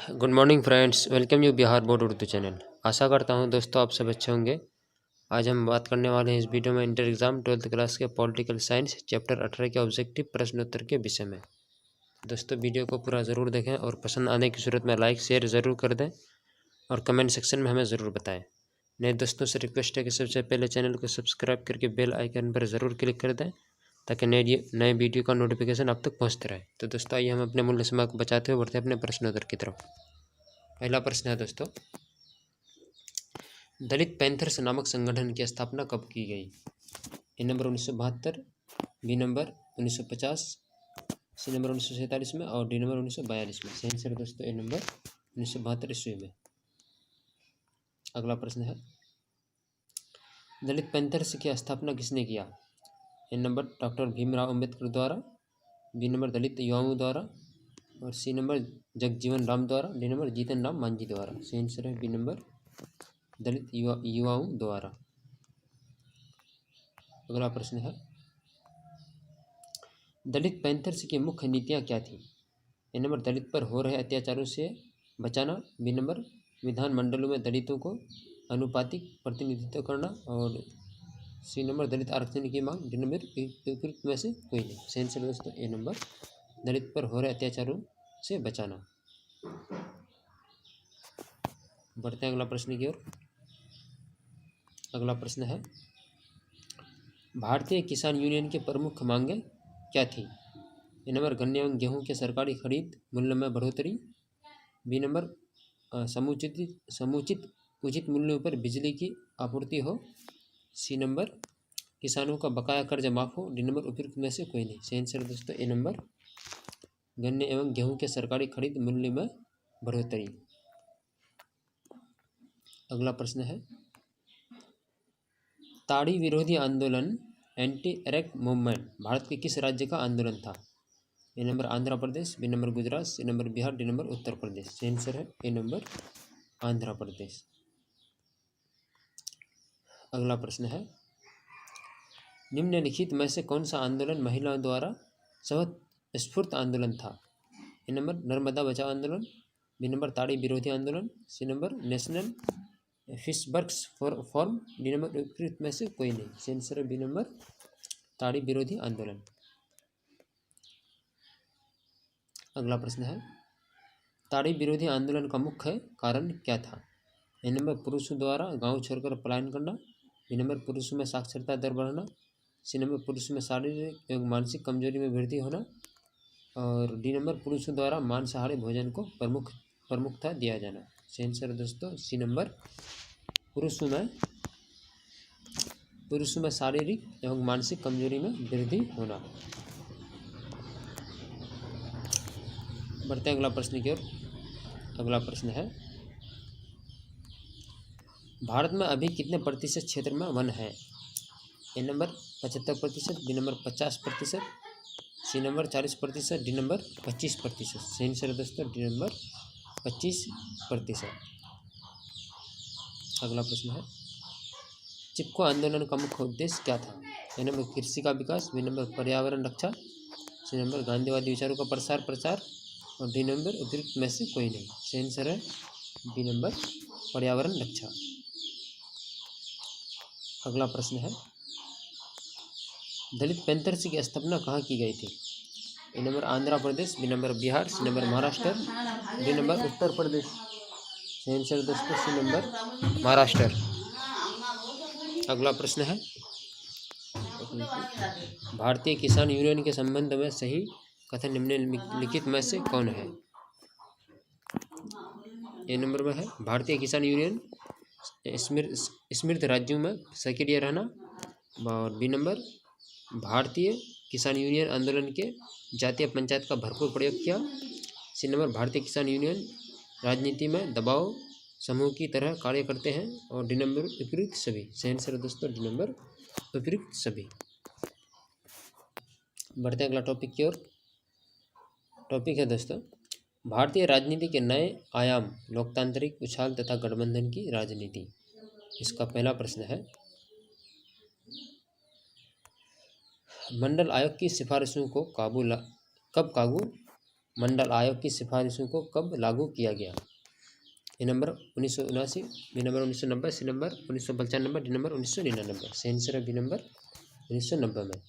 Good morning friends, welcome you Bihar board Urdu channel. आशा करता हूँ दोस्तों आप सब अच्छे होंगे। आज हम बात करने वाले हैं इस वीडियो में इंटर एग्ज़ाम 12th क्लास के पॉलिटिकल साइंस चैप्टर 18 के ऑब्जेक्टिव प्रश्नोत्तर के विषय में। दोस्तों वीडियो को पूरा ज़रूर देखें और पसंद आने की सूरत में लाइक शेयर ज़रूर कर दें और कमेंट सेक्शन में हमें ज़रूर बताएँ। नए दोस्तों से रिक्वेस्ट है कि सबसे पहले चैनल को सब्सक्राइब करके बेल आइकन पर ज़रूर क्लिक कर दें ताकि नए वीडियो का नोटिफिकेशन आप तक पहुंचते रहे। तो दोस्तों आइए हम अपने मूल्य समय को बचाते हुए बढ़ते हैं अपने प्रश्नोत्तर की तरफ। पहला प्रश्न है दोस्तों, दलित पैंथर्स नामक संगठन की स्थापना कब की गई? A number 1972, B number 1950, C number 1947 में और डी नंबर 1942 में। सही आंसर दोस्तों ए नंबर 1972 ईस्वी में। अगला प्रश्न है, दलित पैंथर्स की स्थापना किसने किया? ए नंबर डॉक्टर भीमराव अंबेडकर द्वारा, बी नंबर दलित युवाओं द्वारा और सी नंबर जगजीवन राम द्वारा, डी नंबर जीतन राम मांझी द्वारा। सही आंसर है बी नंबर दलित युवाओं द्वारा। अगला प्रश्न है, दलित पैंथर्स की मुख्य नीतियां क्या थी? ए नंबर दलित पर हो रहे अत्याचारों से बचाना, बी नंबर विधानमंडलों में दलितों को अनुपातिक प्रतिनिधित्व करना और सी नंबर दलित आरक्षण की मांग, डी नंबर उपयुक्त में से कोई नहीं। सही आंसर दोस्तों ए नंबर दलित पर हो रहे अत्याचारों से बचाना। बढ़ते हैं अगला प्रश्न की ओर। अगला प्रश्न है, भारतीय किसान यूनियन की प्रमुख मांगें क्या थी? ए नंबर गन्ने एवं गेहूं के सरकारी खरीद मूल्य में बढ़ोतरी, बी नंबर समुचित उचित मूल्यों पर बिजली की आपूर्ति हो, सी नंबर किसानों का बकाया कर्ज माफ हो, डी नंबर उपयुक्त में से कोई नहीं। सही आंसर दोस्तों ए नंबर गन्ने एवं गेहूं के सरकारी खरीद मूल्य में बढ़ोतरी। अगला प्रश्न है, ताड़ी विरोधी आंदोलन एंटी अरेस्ट मूवमेंट भारत के किस राज्य का आंदोलन था? A number Andhra Pradesh, B number Gujarat, C number Bihar, D number Uttar Pradesh. सही आंसर है ए नंबर आंध्र प्रदेश। अगला प्रश्न है, निम्नलिखित में से कौन सा आंदोलन महिलाओं द्वारा स्वतःस्फूर्त आंदोलन था? ए नंबर नर्मदा बचाओ आंदोलन, बी नंबर ताड़ी विरोधी आंदोलन, C number national fishworks forum, D number उपयुक्त में से कोई नहीं। सही आंसर है बी नंबर ताड़ी विरोधी आंदोलन। अगला प्रश्न है, ताड़ी विरोधी आंदोलन का मुख्य कारण क्या था? ए नंबर पुरुषों द्वारा गांव छोड़कर पलायन करना, बी नंबर पुरुषों में साक्षरता दर बढ़ना, सी नंबर पुरुषों में शारीरिक एवं मानसिक कमजोरी में वृद्धि होना और डी नंबर पुरुषों द्वारा मांसाहारी भोजन को प्रमुखता दिया जाना। सही आंसर दोस्तों सी नंबर पुरुषों में शारीरिक एवं मानसिक कमजोरी में वृद्धि होना। बढ़ते हैं अगला प्रश्न की ओर। अगला प्रश्न है, भारत में अभी कितने प्रतिशत क्षेत्र में वन है? A number 75%, B number 50%, C number 40%, D number 25%। सही आंसर दोस्तों डी नंबर 25%। अगला प्रश्न है, चिपको आंदोलन का मुख्य उद्देश्य क्या था? ए नंबर कृषि का विकास, बी नंबर पर्यावरण रक्षा, सी नंबर गांधीवादी विचारों का प्रसार और डी नंबर उपयुक्त में से कोई नहीं। सही आंसर है बी नंबर पर्यावरण रक्षा। अगला प्रश्न है, दलित पैंथर्स की स्थापना कहाँ की गई थी? A number Andhra Pradesh, B number Bihar, C number Maharashtra, D number Uttar Pradesh. सही आंसर दोस्तों सी नंबर महाराष्ट्र। अगला प्रश्न है, भारतीय किसान यूनियन के संबंध में सही कथन निम्नलिखित में से कौन है? ए नंबर में है भारतीय किसान यूनियन समृद्ध राज्यों में सक्रिय रहना और बी नंबर भारतीय किसान यूनियन आंदोलन के जातीय पंचायत का भरपूर प्रयोग किया, सी नंबर भारतीय किसान यूनियन राजनीति में दबाव समूह की तरह कार्य करते हैं और डी नंबर उपयुक्त सभी। सही आंसर दोस्तों डी नंबर उपयुक्त सभी। बढ़ते हैं अगला टॉपिक की ओर। टॉपिक है दोस्तों, भारतीय राजनीति के नए आयाम लोकतांत्रिक उछाल तथा गठबंधन की राजनीति। इसका पहला प्रश्न है, मंडल आयोग की सिफारिशों को कब मंडल आयोग की सिफारिशों को कब लागू किया गया? A number 1979, B number 1990, C number 1995, D number 1999। सही आंसर है बी नंबर 1990 में।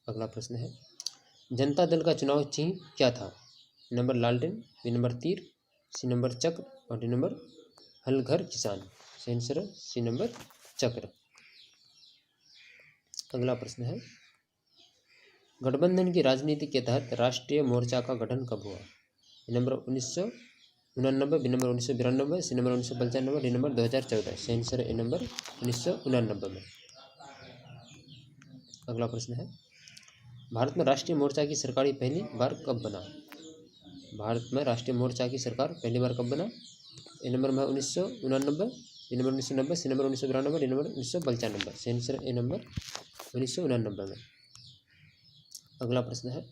अगला प्रश्न है, जनता दल का चुनाव चिन्ह क्या था? नंबर लालटेन, बी नंबर तीर, सी नंबर चक्र और डी नंबर हलघर किसान। सही आंसर है सी नंबर चक्र। अगला प्रश्न है, गठबंधन की राजनीति के तहत राष्ट्रीय मोर्चा का गठन कब हुआ? Number 1999, B number 1992, C number 1995, D number 2014। सही आंसर है ए नंबर 1999 में। अगला प्रश्न है, भारत में राष्ट्रीय मोर्चा की सरकार पहली बार कब बना? भारत में राष्ट्रीय मोर्चा की सरकार पहली बार कब बना? ए नंबर में 1999, B number 1990, C number 1992, D number 1995। सही आंसर ए नंबर 1999 में। अगला प्रश्न है,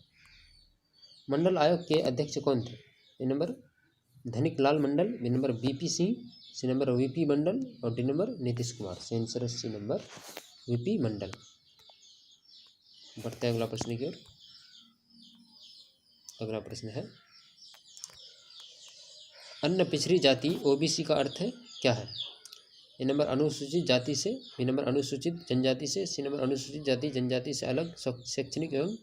मंडल आयोग के अध्यक्ष कौन थे? A number Dhanik Lal Mandal, B number BP Singh, C number VP Mandal और डी नंबर नीतीश कुमार। सही आंसर है सी नंबर वीपी मंडल। बढ़ते हैं अगला प्रश्न की ओर। अगला प्रश्न है, अन्य पिछड़ी जाति ओबीसी का अर्थ है क्या है? ए नंबर अनुसूचित जाति से, बी नंबर अनुसूचित जनजाति से, सी नंबर अनुसूचित जाति जनजाति से अलग शैक्षणिक एवं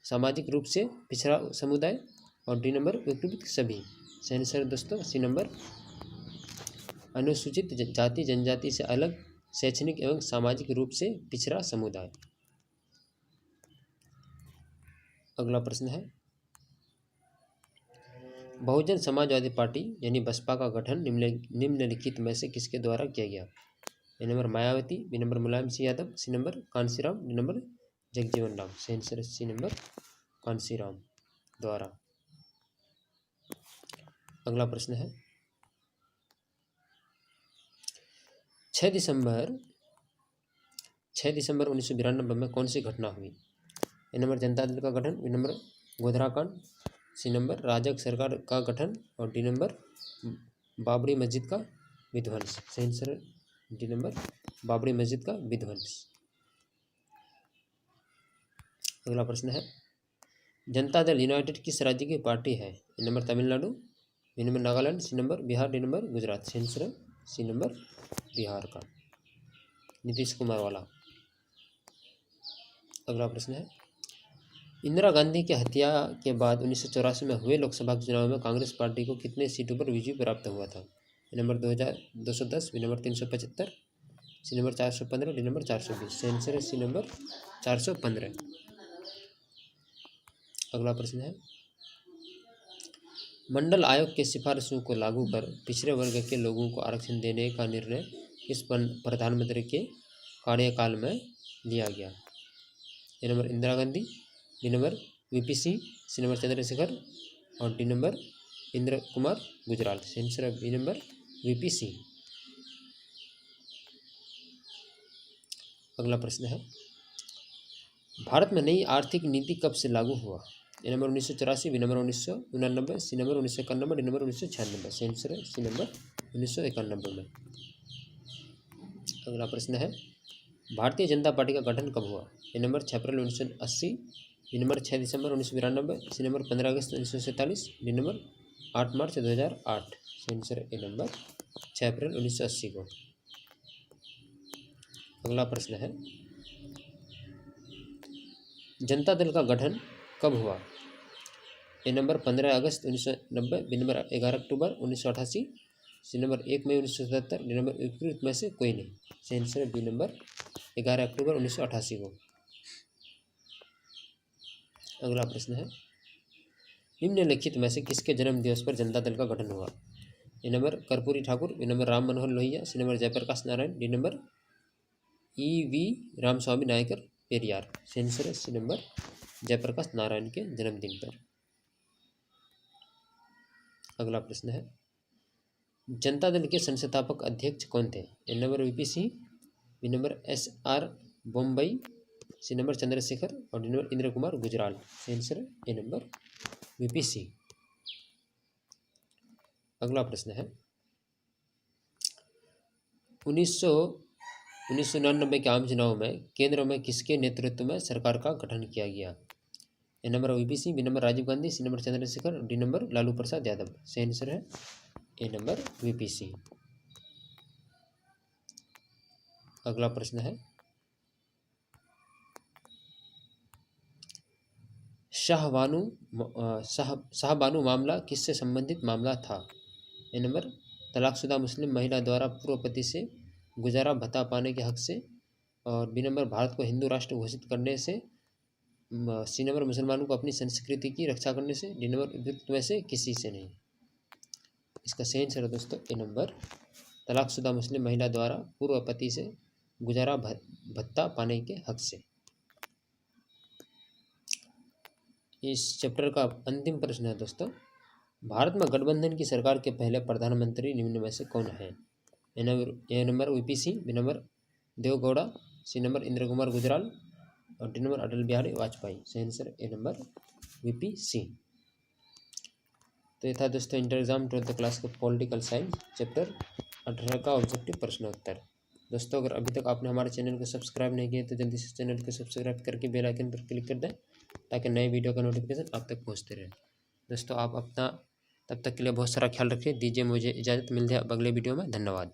सामाजिक रूप से पिछड़ा समुदाय और डी नंबर उपयुक्त सभी। सही आंसर दोस्तों सी नंबर अनुसूचित जाति जनजाति से अलग शैक्षणिक एवं सामाजिक रूप से पिछड़ा समुदाय। अगला प्रश्न है, बहुजन समाजवादी पार्टी यानी बसपा का गठन निम्नलिखित में से किसके द्वारा किया गया? A number Mayawati, B number Mulayam Singh Yadav, C number Kanshiram, D number Jagjivan Ram. सही आंसर सी नंबर कांशीराम द्वारा। अगला प्रश्न है, 6 दिसंबर 1992 में कौन सी घटना हुई? ए नंबर जनता दल का गठन, बी नंबर गोधरा कांड, सी नंबर राजग सरकार का गठन और डी नंबर बाबरी मस्जिद का विध्वंस। सही आंसर डी नंबर बाबरी मस्जिद का विध्वंस। अगला प्रश्न है, जनता दल यूनाइटेड किस राज्य की पार्टी है? A number Tamil Nadu, B number Nagaland, C number Bihar, D number Gujarat. सही आंसर सी नंबर बिहार का, नीतीश कुमार वाला। अगला प्रश्न है, इंदिरा गांधी की हत्या के बाद 1984 में हुए लोकसभा चुनाव में कांग्रेस पार्टी को कितने सीटों पर विजय प्राप्त हुआ था? Number 2210, B number 375, C number 415, D number 420। सही आंसर है सी नंबर 415। अगला प्रश्न है, मंडल आयोग के सिफारिशों को लागू कर पिछड़े वर्ग के लोगों को आरक्षण देने का निर्णय किस प्रधानमंत्री के कार्यकाल में लिया गया? A number Indira Gandhi, B number VP Singh, C number Chandrashekhar और डी नंबर इंद्र कुमार गुजराल। सही आंसर है बी नंबर वीपी सिंह। अगला प्रश्न है, भारत में नई आर्थिक नीति कब से लागू हुआ? A number 1984, B number 1999, C number 1991, D number 1996। सही आंसर है सी नंबर 1991 में। अगला प्रश्न है, भारतीय जनता पार्टी का गठन कब हुआ? A number 6 April 1980, B number 6 December 1992, C number 15 August 1947, D number 8 मार्च 2008। सही आंसर ए नंबर 6 अप्रैल 1980 को। अगला प्रश्न है, जनता दल का गठन कब हुआ? A number 15 August 1990, B number 11 October 1988, C number 1 May 1977, D number उपयुक्त में से कोई नहीं। सही आंसर है बी नंबर 11 अक्टूबर 1988 को। अगला प्रश्न है, निम्नलिखित में से किसके जन्म दिवस पर जनता दल का गठन हुआ? A number Karpoori Thakur, B number Ram Manohar Lohia, C number Jayaprakash Narayan, D number V Ramaswamy Naicker Periyar. सही आंसर है सी नंबर जयप्रकाश नारायण के जन्मदिन पर। अगला प्रश्न है, जनता दल के संस्थापक अध्यक्ष कौन थे? A number VP Singh, B number SR Bommai, C number Chandrashekhar और डी नंबर इंद्र कुमार गुजराल। सही आंसर है ए नंबर वीपी सिंह। अगला प्रश्न है, 1999 के आम चुनाव में केंद्र में किसके नेतृत्व में सरकार का गठन किया गया? A number VP Singh, B number Rajiv Gandhi, C number Chandrashekhar, D number Lalu Prasad Yadav. सही आंसर है ए नंबर वीपी सिंह। अगला प्रश्न है शाहबानू मामला किससे संबंधित मामला था? ए नंबर तलाकशुदा मुस्लिम महिला द्वारा पूर्व पति से गुजारा भत्ता पाने के हक से, और बी नंबर भारत को हिंदू राष्ट्र घोषित करने से, सी नंबर मुसलमानों को अपनी संस्कृति की रक्षा करने से, डी नंबर उपयुक्त में से किसी से नहीं। इसका सही आंसर है दोस्तों ए नंबर तलाकशुदा मुस्लिम महिला द्वारा पूर्व पति से गुजारा भत्ता पाने के हक से। इस चैप्टर का अंतिम प्रश्न है दोस्तों, भारत में गठबंधन की सरकार के पहले प्रधानमंत्री निम्न में से कौन है? A number VP Singh, B number Devegowda, C number Indira Kumar Gujral, और डी नंबर अटल बिहारी वाजपेयी। सही answer A number VP Singh. तो ये था दोस्तों इंटर एग्जाम 12th क्लास के पॉलिटिकल साइंस चैप्टर 18 का ऑब्जेक्टिव प्रश्नोत्तर। दोस्तों अगर अभी तक आपने हमारे चैनल को सब्सक्राइब नहीं किया तो जल्दी से चैनल को सब्सक्राइब करके बेल आइकन पर क्लिक कर दें ताकि नए वीडियो का नोटिफिकेशन आप तक पहुंचते रहे। दोस्तों आप अपना तब तक के लिए बहुत सारा ख्याल रखिए। दीजिए मुझे इजाज़त, मिलते हैं अब अगले वीडियो में। धन्यवाद।